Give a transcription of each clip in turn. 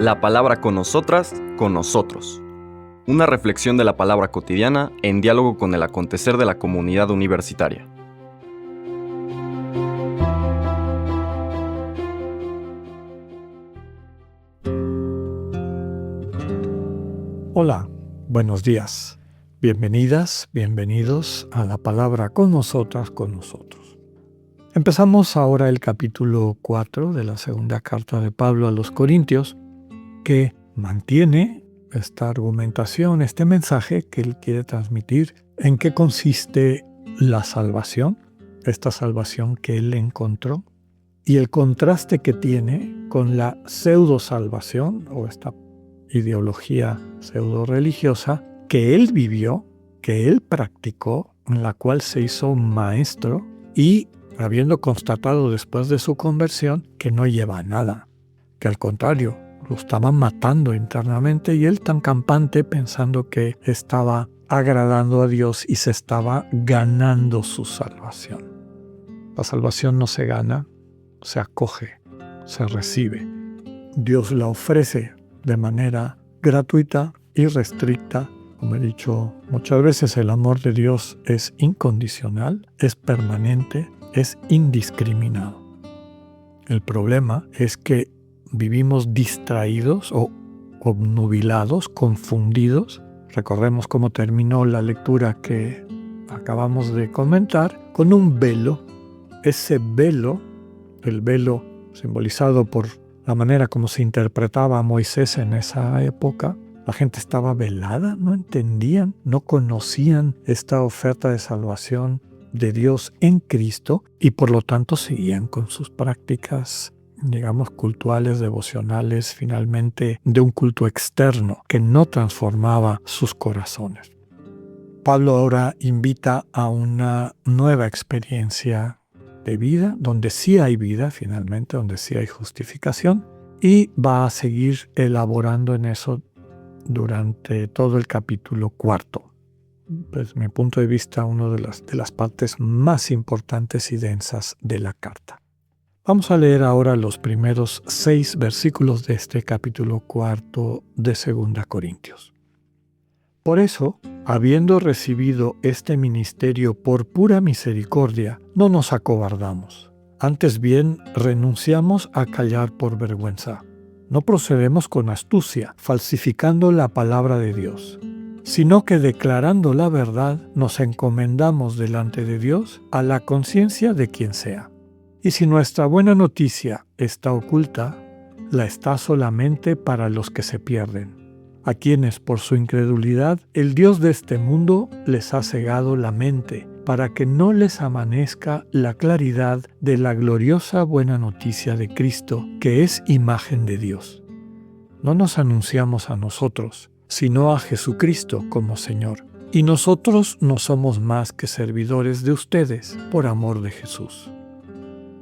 La palabra con nosotras, con nosotros. Una reflexión de la palabra cotidiana en diálogo con el acontecer de la comunidad universitaria. Hola, buenos días. Bienvenidas, bienvenidos a la palabra con nosotras, con nosotros. Empezamos ahora el capítulo 4 de la segunda carta de Pablo a los Corintios, que mantiene esta argumentación, este mensaje que él quiere transmitir, en qué consiste la salvación, esta salvación que él encontró, y el contraste que tiene con la pseudo-salvación, o esta ideología pseudo-religiosa, que él vivió, que él practicó, en la cual se hizo maestro, y habiendo constatado después de su conversión que no lleva a nada, que al contrario, lo estaban matando internamente, y él tan campante pensando que estaba agradando a Dios y se estaba ganando su salvación. La salvación no se gana, se acoge, se recibe. Dios la ofrece de manera gratuita, irrestricta. Como he dicho muchas veces, el amor de Dios es incondicional, es permanente, es indiscriminado. El problema es que vivimos distraídos o obnubilados, confundidos. Recordemos cómo terminó la lectura que acabamos de comentar, con un velo. Ese velo, el velo simbolizado por la manera como se interpretaba a Moisés en esa época, la gente estaba velada, no entendían, no conocían esta oferta de salvación de Dios en Cristo y por lo tanto seguían con sus prácticas, digamos, cultuales, devocionales, finalmente de un culto externo que no transformaba sus corazones. Pablo ahora invita a una nueva experiencia de vida, donde sí hay vida finalmente, donde sí hay justificación, y va a seguir elaborando en eso durante todo el capítulo 4. Desde mi punto de vista, una de las partes más importantes y densas de la carta. Vamos a leer ahora los primeros 6 versículos de este capítulo 4 de 2 Corintios. Por eso, habiendo recibido este ministerio por pura misericordia, no nos acobardamos. Antes bien, renunciamos a callar por vergüenza. No procedemos con astucia, falsificando la palabra de Dios, sino que declarando la verdad, nos encomendamos delante de Dios a la conciencia de quien sea. Y si nuestra buena noticia está oculta, la está solamente para los que se pierden, a quienes por su incredulidad el Dios de este mundo les ha cegado la mente, para que no les amanezca la claridad de la gloriosa buena noticia de Cristo, que es imagen de Dios. No nos anunciamos a nosotros, sino a Jesucristo como Señor, y nosotros no somos más que servidores de ustedes por amor de Jesús.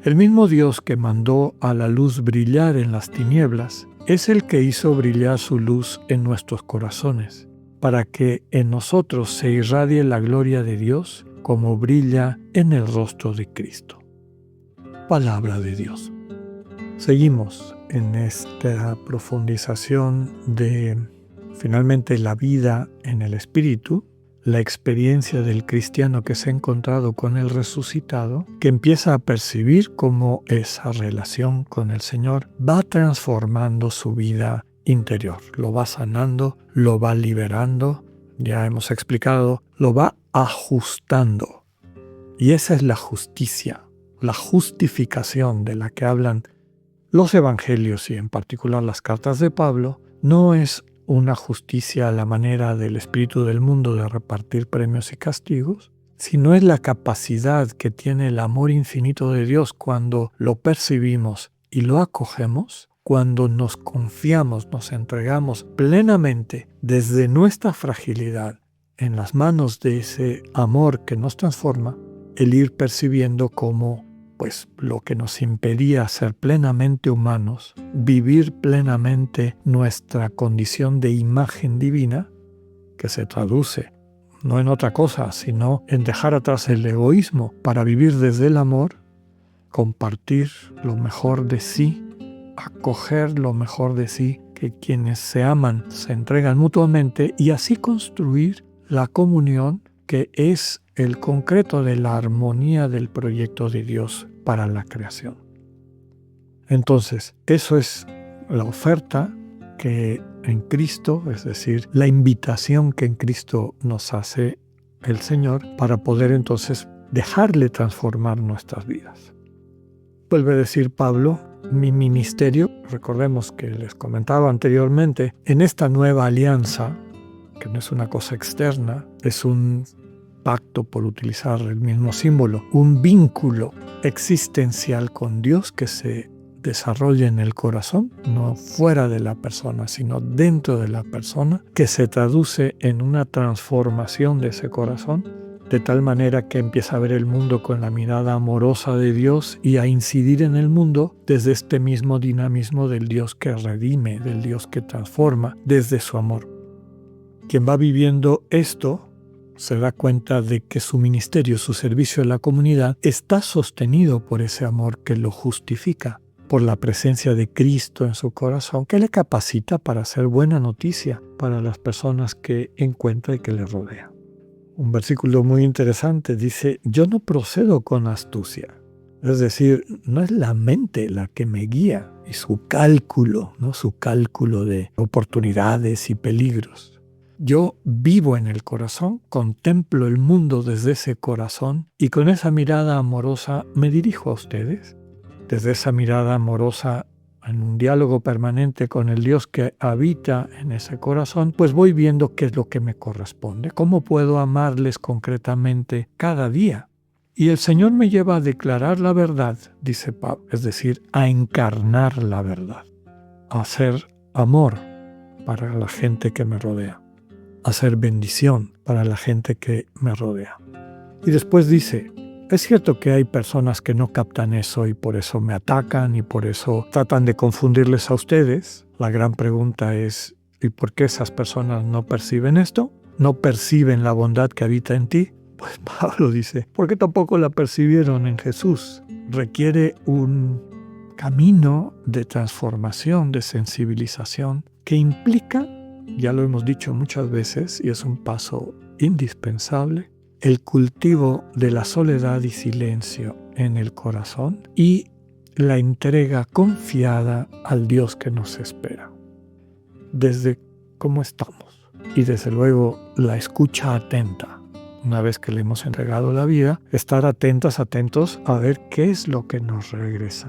El mismo Dios que mandó a la luz brillar en las tinieblas es el que hizo brillar su luz en nuestros corazones, para que en nosotros se irradie la gloria de Dios como brilla en el rostro de Cristo. Palabra de Dios. Seguimos en esta profundización de finalmente la vida en el Espíritu, la experiencia del cristiano que se ha encontrado con el resucitado, que empieza a percibir cómo esa relación con el Señor va transformando su vida interior, lo va sanando, lo va liberando, ya hemos explicado, lo va ajustando. Y esa es la justicia, la justificación de la que hablan los evangelios y en particular las cartas de Pablo. No es una justicia a la manera del espíritu del mundo de repartir premios y castigos, sino es la capacidad que tiene el amor infinito de Dios cuando lo percibimos y lo acogemos, cuando nos confiamos, nos entregamos plenamente desde nuestra fragilidad en las manos de ese amor que nos transforma, el ir percibiendo cómo lo que nos impedía ser plenamente humanos, vivir plenamente nuestra condición de imagen divina, que se traduce no en otra cosa, sino en dejar atrás el egoísmo para vivir desde el amor, compartir lo mejor de sí, acoger lo mejor de sí, que quienes se aman se entregan mutuamente y así construir la comunión que es el concreto de la armonía del proyecto de Dios para la creación. Entonces, eso es la oferta que en Cristo, es decir, la invitación que en Cristo nos hace el Señor para poder entonces dejarle transformar nuestras vidas. Vuelve a decir Pablo, mi ministerio, recordemos que les comentaba anteriormente, en esta nueva alianza, que no es una cosa externa, es un pacto, por utilizar el mismo símbolo, un vínculo existencial con Dios que se desarrolla en el corazón, no fuera de la persona, sino dentro de la persona, que se traduce en una transformación de ese corazón, de tal manera que empieza a ver el mundo con la mirada amorosa de Dios y a incidir en el mundo desde este mismo dinamismo del Dios que redime, del Dios que transforma, desde su amor. Quien va viviendo esto se da cuenta de que su ministerio, su servicio a la comunidad, está sostenido por ese amor que lo justifica, por la presencia de Cristo en su corazón, que le capacita para hacer buena noticia para las personas que encuentra y que le rodean. Un versículo muy interesante dice, yo no procedo con astucia. Es decir, no es la mente la que me guía y su cálculo, ¿no? Su cálculo de oportunidades y peligros. Yo vivo en el corazón, contemplo el mundo desde ese corazón y con esa mirada amorosa me dirijo a ustedes. Desde esa mirada amorosa, en un diálogo permanente con el Dios que habita en ese corazón, pues voy viendo qué es lo que me corresponde, cómo puedo amarles concretamente cada día. Y el Señor me lleva a declarar la verdad, dice Pablo, es decir, a encarnar la verdad, a hacer amor para la gente que me rodea, a hacer bendición para la gente que me rodea. Y después dice, es cierto que hay personas que no captan eso y por eso me atacan y por eso tratan de confundirles a ustedes. La gran pregunta es, ¿y por qué esas personas no perciben esto? ¿No perciben la bondad que habita en ti? Pues Pablo dice, ¿por qué tampoco la percibieron en Jesús? Requiere un camino de transformación, de sensibilización, que implica, ya lo hemos dicho muchas veces y es un paso indispensable, el cultivo de la soledad y silencio en el corazón y la entrega confiada al Dios que nos espera. Desde cómo estamos y desde luego la escucha atenta. Una vez que le hemos entregado la vida, estar atentos a ver qué es lo que nos regresa.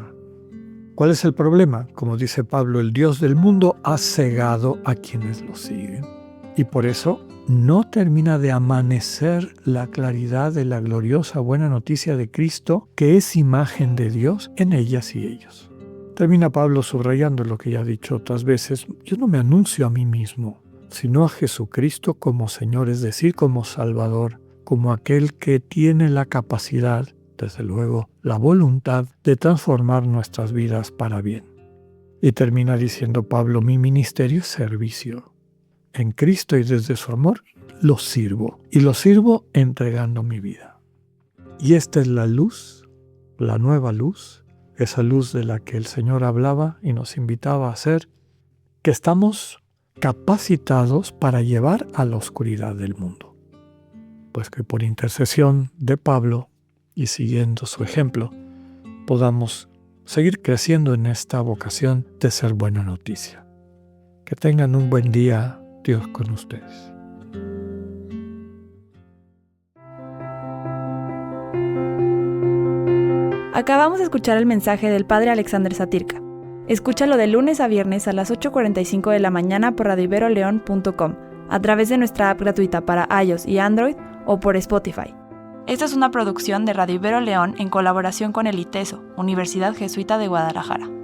¿Cuál es el problema? Como dice Pablo, el Dios del mundo ha cegado a quienes lo siguen. Y por eso no termina de amanecer la claridad de la gloriosa buena noticia de Cristo, que es imagen de Dios en ellas y ellos. Termina Pablo subrayando lo que ya ha dicho otras veces. Yo no me anuncio a mí mismo, sino a Jesucristo como Señor, es decir, como Salvador, como aquel que tiene la capacidad, desde luego, la voluntad de transformar nuestras vidas para bien. Y termina diciendo Pablo, mi ministerio es servicio. En Cristo y desde su amor, lo sirvo. Y lo sirvo entregando mi vida. Y esta es la luz, la nueva luz, esa luz de la que el Señor hablaba y nos invitaba a hacer, que estamos capacitados para llevar a la oscuridad del mundo. Pues que por intercesión de Pablo y siguiendo su ejemplo, podamos seguir creciendo en esta vocación de ser buena noticia. Que tengan un buen día, Dios con ustedes. Acabamos de escuchar el mensaje del Padre Alexander Satirka. Escúchalo de lunes a viernes a las 8:45 de la mañana por radioiberoleon.com, a través de nuestra app gratuita para iOS y Android o por Spotify. Esta es una producción de Radio Ibero León en colaboración con el ITESO, Universidad Jesuita de Guadalajara.